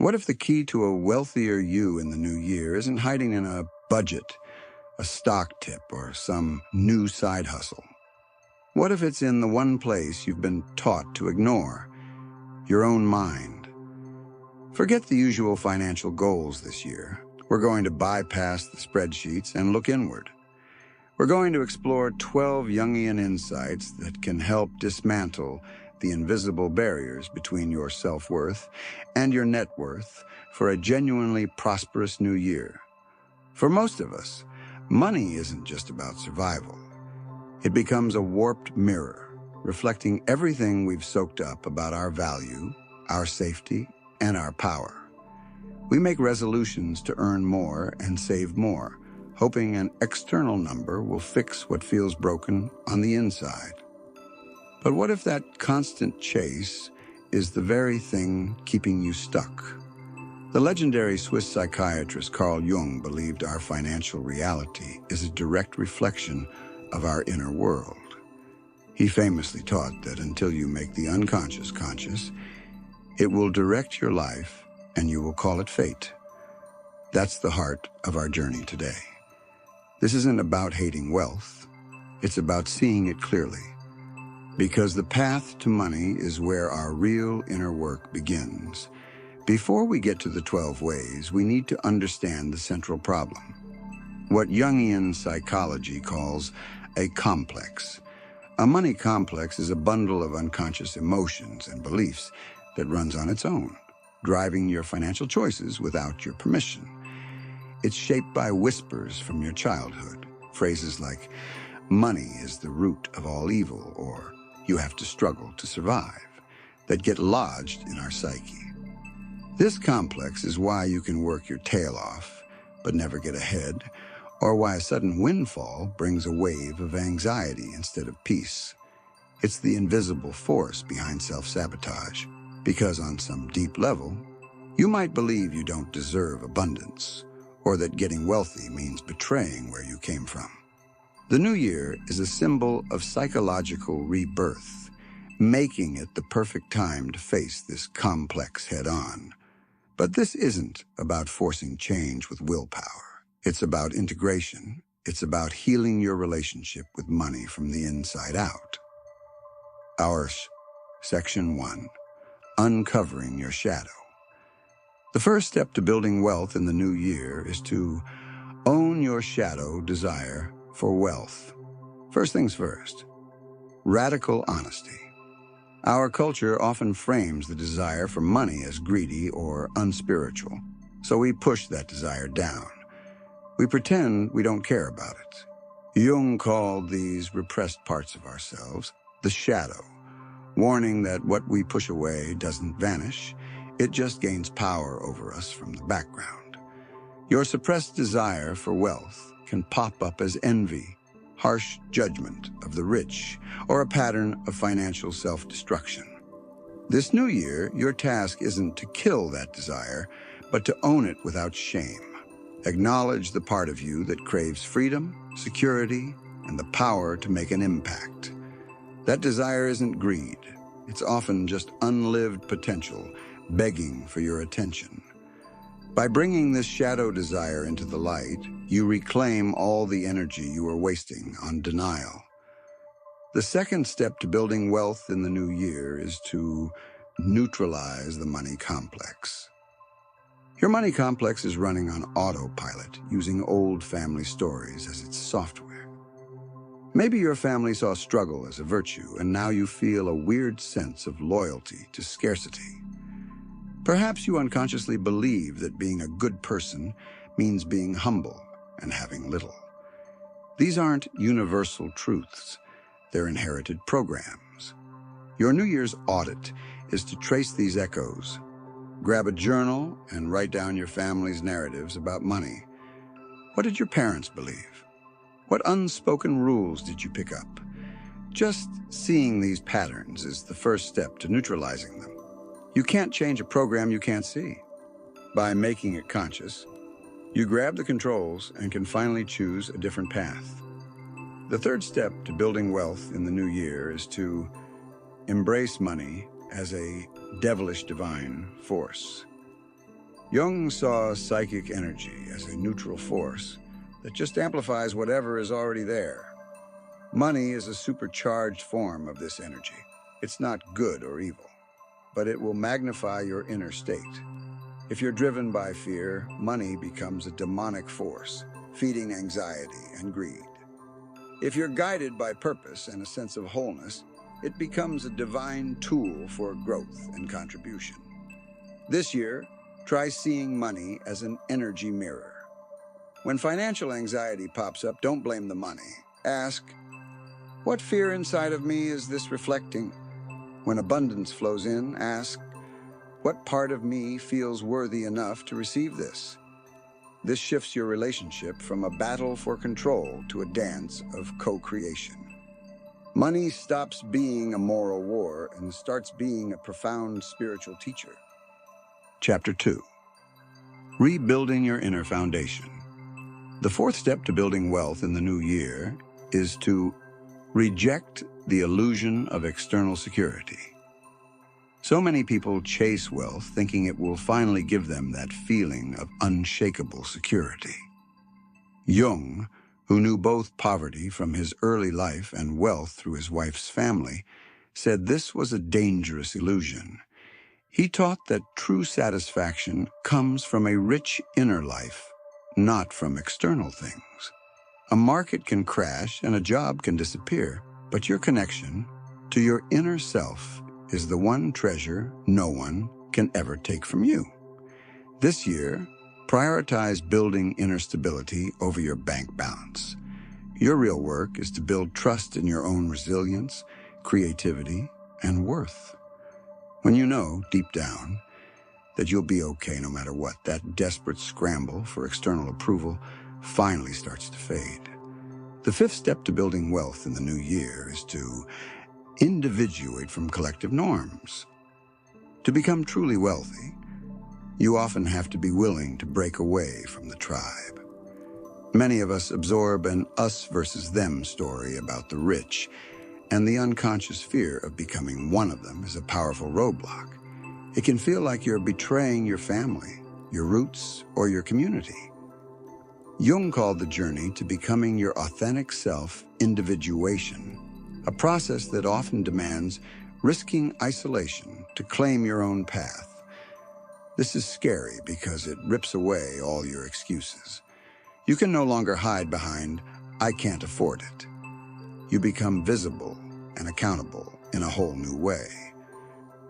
What if the key to a wealthier you in the new year isn't hiding in a budget, a stock tip, or some new side hustle? What if it's in the one place you've been taught to ignore, your own mind? Forget the usual financial goals this year. We're going to bypass the spreadsheets and look inward. We're going to explore 12 Jungian insights that can help dismantle the invisible barriers between your self-worth and your net worth for a genuinely prosperous new year. For most of us, money isn't just about survival. It becomes a warped mirror, reflecting everything we've soaked up about our value, our safety, and our power. We make resolutions to earn more and save more, hoping an external number will fix what feels broken on the inside. But what if that constant chase is the very thing keeping you stuck? The legendary Swiss psychiatrist Carl Jung believed our financial reality is a direct reflection of our inner world. He famously taught that until you make the unconscious conscious, it will direct your life and you will call it fate. That's the heart of our journey today. This isn't about hating wealth. It's about seeing it clearly. Because the path to money is where our real inner work begins. Before we get to the 12 ways, we need to understand the central problem. What Jungian psychology calls a complex. A money complex is a bundle of unconscious emotions and beliefs that runs on its own, driving your financial choices without your permission. It's shaped by whispers from your childhood. Phrases like, money is the root of all evil, or you have to struggle to survive, that get lodged in our psyche. This complex is why you can work your tail off, but never get ahead, or why a sudden windfall brings a wave of anxiety instead of peace. It's the invisible force behind self-sabotage, because on some deep level, you might believe you don't deserve abundance, or that getting wealthy means betraying where you came from. The new year is a symbol of psychological rebirth, making it the perfect time to face this complex head-on. But this isn't about forcing change with willpower. It's about integration. It's about healing your relationship with money from the inside out. Section 1, Uncovering Your Shadow. The first step to building wealth in the new year is to own your shadow desire for wealth. First things first, radical honesty. Our culture often frames the desire for money as greedy or unspiritual, so we push that desire down. We pretend we don't care about it. Jung called these repressed parts of ourselves the shadow, warning that what we push away doesn't vanish, it just gains power over us from the background. Your suppressed desire for wealth can pop up as envy, harsh judgment of the rich, or a pattern of financial self-destruction. This new year, your task isn't to kill that desire, but to own it without shame. Acknowledge the part of you that craves freedom, security, and the power to make an impact. That desire isn't greed. It's often just unlived potential, begging for your attention. By bringing this shadow desire into the light, you reclaim all the energy you are wasting on denial. The second step to building wealth in the new year is to neutralize the money complex. Your money complex is running on autopilot, using old family stories as its software. Maybe your family saw struggle as a virtue, and now you feel a weird sense of loyalty to scarcity. Perhaps you unconsciously believe that being a good person means being humble and having little. These aren't universal truths. They're inherited programs. Your New Year's audit is to trace these echoes. Grab a journal and write down your family's narratives about money. What did your parents believe? What unspoken rules did you pick up? Just seeing these patterns is the first step to neutralizing them. You can't change a program you can't see. By making it conscious, you grab the controls and can finally choose a different path. The third step to building wealth in the new year is to embrace money as a devilish divine force. Jung saw psychic energy as a neutral force that just amplifies whatever is already there. Money is a supercharged form of this energy. It's not good or evil, but it will magnify your inner state. If you're driven by fear, money becomes a demonic force, feeding anxiety and greed. If you're guided by purpose and a sense of wholeness, it becomes a divine tool for growth and contribution. This year, try seeing money as an energy mirror. When financial anxiety pops up, don't blame the money. Ask, what fear inside of me is this reflecting? When abundance flows in, ask, what part of me feels worthy enough to receive this? This shifts your relationship from a battle for control to a dance of co-creation. Money stops being a moral war and starts being a profound spiritual teacher. Chapter 2. Rebuilding your inner foundation. The fourth step to building wealth in the new year is to reject the illusion of external security. So many people chase wealth thinking it will finally give them that feeling of unshakable security. Jung, who knew both poverty from his early life and wealth through his wife's family, said this was a dangerous illusion. He taught that true satisfaction comes from a rich inner life, not from external things. A market can crash and a job can disappear, but your connection to your inner self is the one treasure no one can ever take from you. This year, prioritize building inner stability over your bank balance. Your real work is to build trust in your own resilience, creativity, and worth. When you know, deep down, that you'll be okay no matter what, that desperate scramble for external approval finally starts to fade. The fifth step to building wealth in the new year is to individuate from collective norms. To become truly wealthy, you often have to be willing to break away from the tribe. Many of us absorb an us versus them story about the rich, and the unconscious fear of becoming one of them is a powerful roadblock. It can feel like you're betraying your family, your roots, or your community. Jung called the journey to becoming your authentic self individuation, a process that often demands risking isolation to claim your own path. This is scary because it rips away all your excuses. You can no longer hide behind, I can't afford it. You become visible and accountable in a whole new way.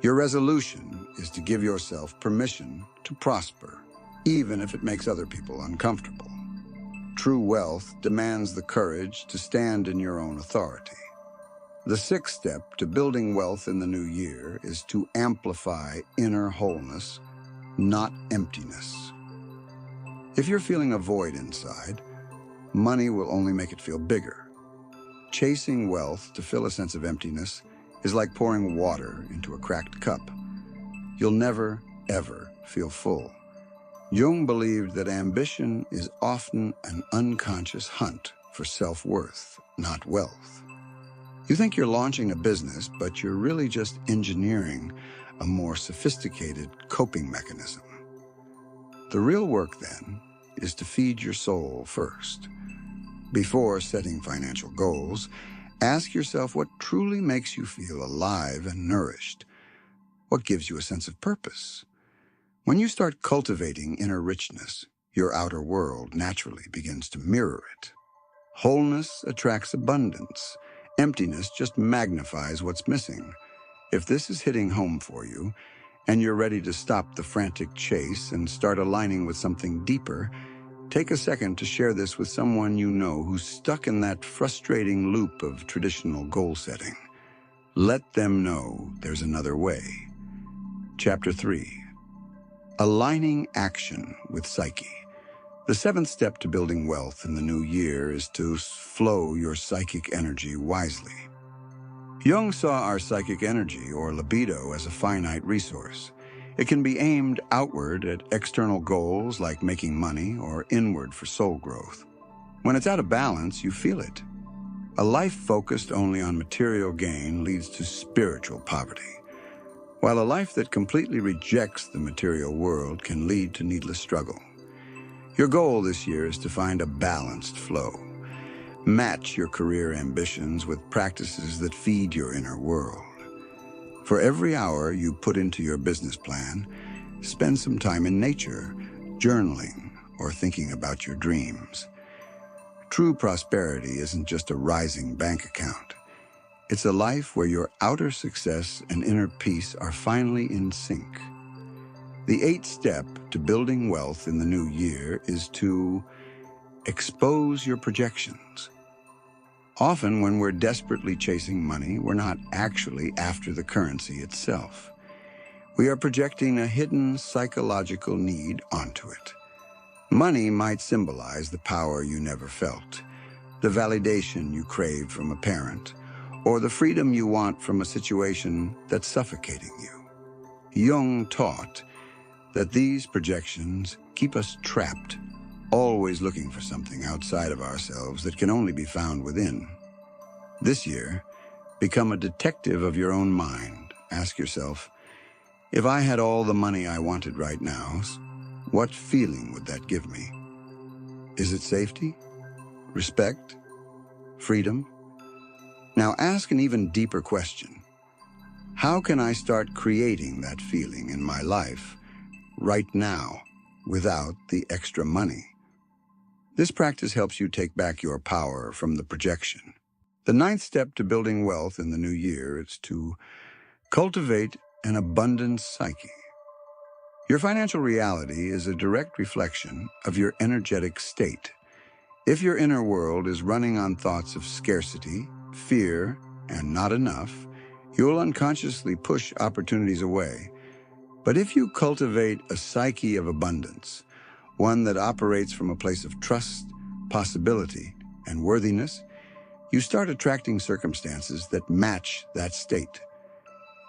Your resolution is to give yourself permission to prosper, even if it makes other people uncomfortable. True wealth demands the courage to stand in your own authority. The sixth step to building wealth in the new year is to amplify inner wholeness, not emptiness. If you're feeling a void inside, money will only make it feel bigger. Chasing wealth to fill a sense of emptiness is like pouring water into a cracked cup. You'll never, ever feel full. Jung believed that ambition is often an unconscious hunt for self-worth, not wealth. You think you're launching a business, but you're really just engineering a more sophisticated coping mechanism. The real work, then, is to feed your soul first. Before setting financial goals, ask yourself what truly makes you feel alive and nourished. What gives you a sense of purpose? When you start cultivating inner richness, your outer world naturally begins to mirror it. Wholeness attracts abundance. Emptiness just magnifies what's missing. If this is hitting home for you, and you're ready to stop the frantic chase and start aligning with something deeper, take a second to share this with someone you know who's stuck in that frustrating loop of traditional goal setting. Let them know there's another way. Chapter 3. Aligning action with psyche. The seventh step to building wealth in the new year is to flow your psychic energy wisely. Jung saw our psychic energy, or libido, as a finite resource. It can be aimed outward at external goals like making money, or inward for soul growth. When it's out of balance, you feel it. A life focused only on material gain leads to spiritual poverty. while a life that completely rejects the material world can lead to needless struggle. Your goal this year is to find a balanced flow. Match your career ambitions with practices that feed your inner world. For every hour you put into your business plan, spend some time in nature, journaling, or thinking about your dreams. True prosperity isn't just a rising bank account. It's a life where your outer success and inner peace are finally in sync. The 8th step to building wealth in the new year is to expose your projections. Often when we're desperately chasing money, we're not actually after the currency itself. We are projecting a hidden psychological need onto it. Money might symbolize the power you never felt, the validation you crave from a parent, or the freedom you want from a situation that's suffocating you. Jung taught that these projections keep us trapped, always looking for something outside of ourselves that can only be found within. This year, become a detective of your own mind. Ask yourself, if I had all the money I wanted right now, what feeling would that give me? Is it safety? Respect? Freedom? Now ask an even deeper question. How can I start creating that feeling in my life right now without the extra money? This practice helps you take back your power from the projection. The 9th step to building wealth in the new year is to cultivate an abundant psyche. Your financial reality is a direct reflection of your energetic state. If your inner world is running on thoughts of scarcity, fear, and not enough, you'll unconsciously push opportunities away. But if you cultivate a psyche of abundance, one that operates from a place of trust, possibility, and worthiness, you start attracting circumstances that match that state.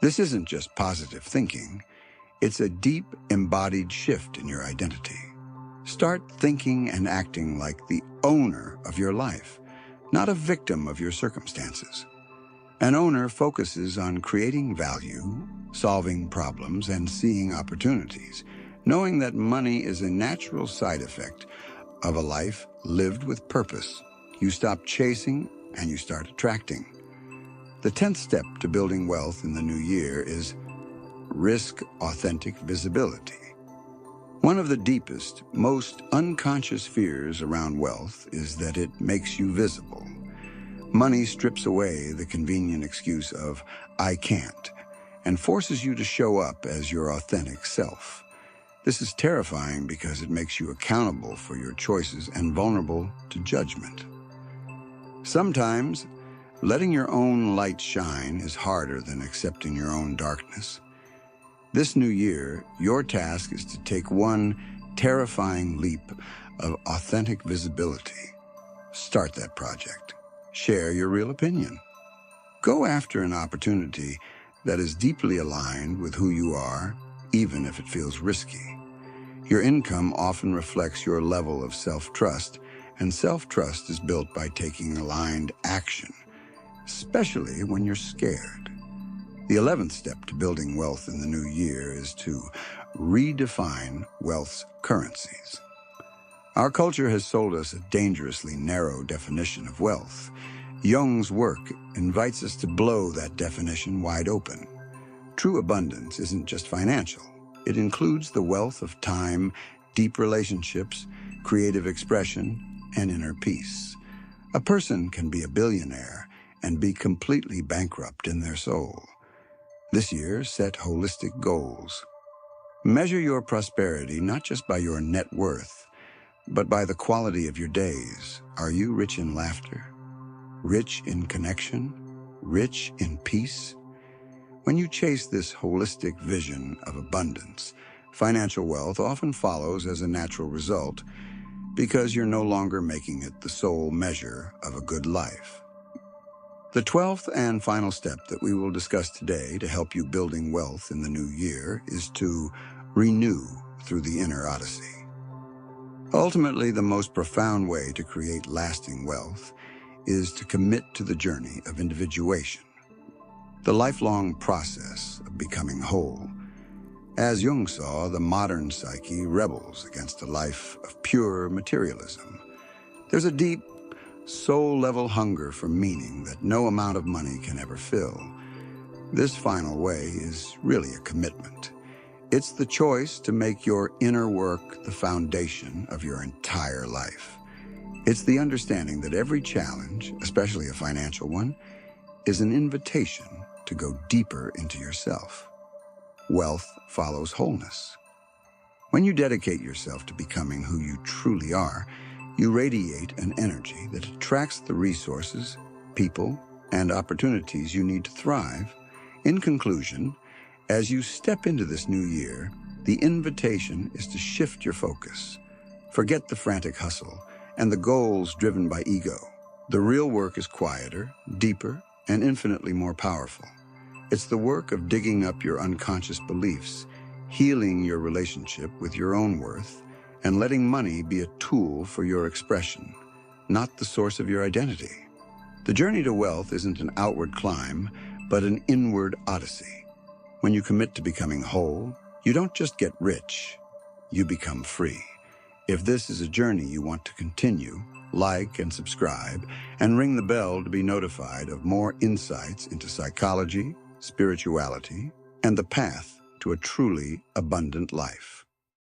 This isn't just positive thinking. It's a deep, embodied shift in your identity. Start thinking and acting like the owner of your life, not a victim of your circumstances. An owner focuses on creating value, solving problems, and seeing opportunities, knowing that money is a natural side effect of a life lived with purpose. You stop chasing and you start attracting. The 10th step to building wealth in the new year is risk authentic visibility. One of the deepest, most unconscious fears around wealth is that it makes you visible. Money strips away the convenient excuse of, I can't, and forces you to show up as your authentic self. This is terrifying because it makes you accountable for your choices and vulnerable to judgment. Sometimes, letting your own light shine is harder than accepting your own darkness. This new year, your task is to take one terrifying leap of authentic visibility. Start that project. Share your real opinion. Go after an opportunity that is deeply aligned with who you are, even if it feels risky. Your income often reflects your level of self-trust, and self-trust is built by taking aligned action, especially when you're scared. The 11th step to building wealth in the new year is to redefine wealth's currencies. Our culture has sold us a dangerously narrow definition of wealth. Jung's work invites us to blow that definition wide open. True abundance isn't just financial. It includes the wealth of time, deep relationships, creative expression, and inner peace. A person can be a billionaire and be completely bankrupt in their soul. This year, set holistic goals. Measure your prosperity not just by your net worth, but by the quality of your days. Are you rich in laughter? Rich in connection? Rich in peace? When you chase this holistic vision of abundance, financial wealth often follows as a natural result because you're no longer making it the sole measure of a good life. The 12th and final step that we will discuss today to help you building wealth in the new year is to renew through the inner odyssey. Ultimately, the most profound way to create lasting wealth is to commit to the journey of individuation. the lifelong process of becoming whole. As Jung saw, the modern psyche rebels against a life of pure materialism. There's a deep, soul-level hunger for meaning that no amount of money can ever fill. This final way is really a commitment. It's the choice to make your inner work the foundation of your entire life. It's the understanding that every challenge, especially a financial one, is an invitation to go deeper into yourself. Wealth follows wholeness. When you dedicate yourself to becoming who you truly are, you radiate an energy that attracts the resources, people, and opportunities you need to thrive. In conclusion, as you step into this new year, the invitation is to shift your focus. Forget the frantic hustle and the goals driven by ego. The real work is quieter, deeper, and infinitely more powerful. It's the work of digging up your unconscious beliefs, healing your relationship with your own worth, and letting money be a tool for your expression, not the source of your identity. The journey to wealth isn't an outward climb, but an inward odyssey. When you commit to becoming whole, you don't just get rich, you become free. If this is a journey you want to continue, like and subscribe, and ring the bell to be notified of more insights into psychology, spirituality, and the path to a truly abundant life.